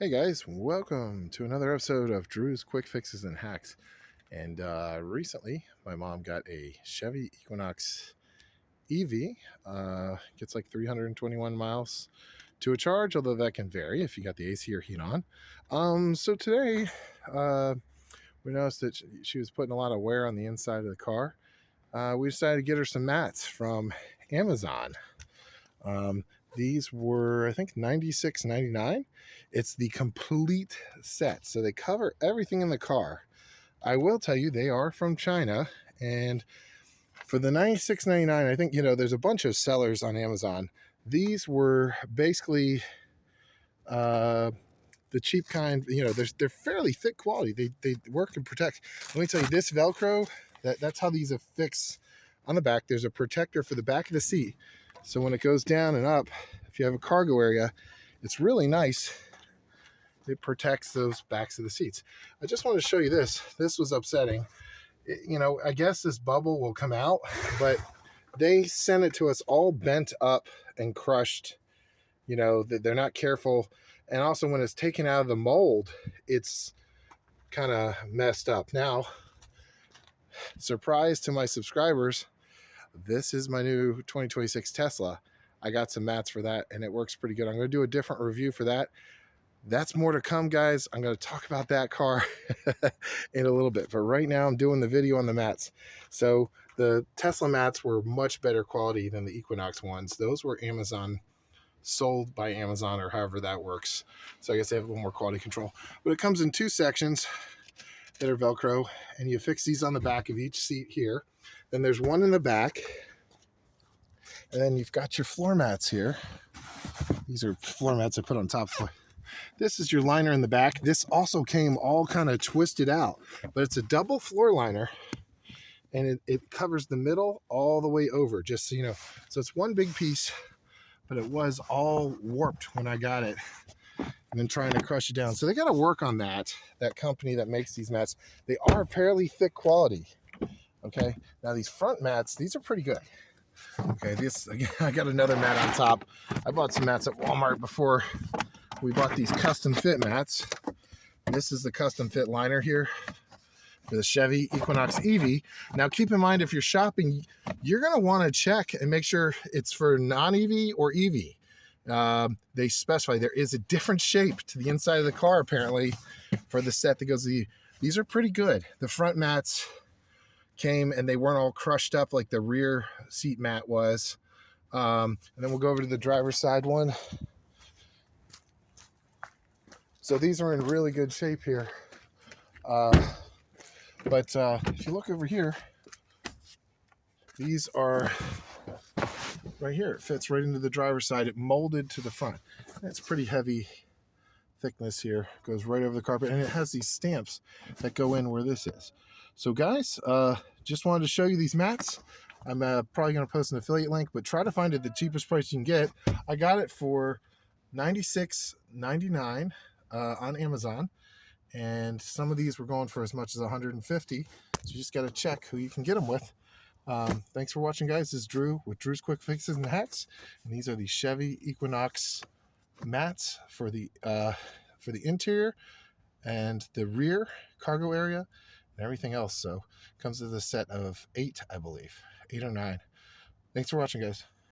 Hey guys, welcome to another episode of Drew's Quick Fixes and Hacks. And recently, my mom got a Chevy Equinox EV. Gets like 321 miles to a charge, although that can vary if you got the AC or heat on. So today, we noticed that she was putting a lot of wear on the inside of the car. We decided to get her some mats from Amazon. Um, these were, I think, $96.99. It's the complete set, so they cover everything in the car. I will tell you, they are from China, and for the $96.99, I think there's a bunch of sellers on Amazon. These were basically the cheap kind. They're fairly thick quality. They work and protect. Let me tell you, this Velcro, that's how these affix on the back. There's a protector for the back of the seat, so when it goes down and up, if you have a cargo area, it's really nice. It protects those backs of the seats. I just want to show you this. This was upsetting. I guess this bubble will come out, but they sent it to us all bent up and crushed. They're not careful. And also when it's taken out of the mold, it's kind of messed up. Now, surprise to my subscribers, this is my new 2026 Tesla. I got some mats for that, and it works pretty good. I'm going to do a different review for that. That's more to come, guys. I'm going to talk about that car in a little bit. But right now, I'm doing the video on the mats. So the Tesla mats were much better quality than the Equinox ones. Those were Amazon, sold by Amazon, or however that works. So I guess they have a little more quality control. But it comes in two sections that are Velcro, and you fix these on the back of each seat here. Then there's one in the back, and then you've got your floor mats here. These are floor mats I put on top. This is your liner in the back. This also came all kind of twisted out, but it's a double floor liner, and it covers the middle all the way over, just so you know. So it's one big piece, but it was all warped when I got it and then trying to crush it down. So they got to work on that company that makes these mats. They are fairly thick quality. Okay, now these front mats, these are pretty good. Okay, this, again, I got another mat on top. I bought some mats at Walmart before we bought these custom fit mats. This is the custom fit liner here for the Chevy Equinox EV. Now keep in mind, if you're shopping, you're going to want to check and make sure it's for non-EV or EV. They specify there is a different shape to the inside of the car apparently for the set that goes to the EV. These are pretty good. The front mats came and they weren't all crushed up like the rear seat mat was. And then we'll go over to the driver's side one. So these are in really good shape here. But if you look over here, these are right here. It fits right into the driver's side. It molded to the front. It's pretty heavy thickness here. Goes right over the carpet, and it has these stamps that go in where this is. So guys, just wanted to show you these mats. I'm probably going to post an affiliate link, but try to find it the cheapest price you can get. I got it for $96.99 on Amazon, and some of these were going for as much as $150. So you just got to check who you can get them with. Thanks for watching, guys. This is Drew with Drew's Quick Fixes and Hacks, and these are the Chevy Equinox mats for the interior and the rear cargo area and everything else. So it comes with a set of 8, I believe, 8 or 9. Thanks for watching, guys.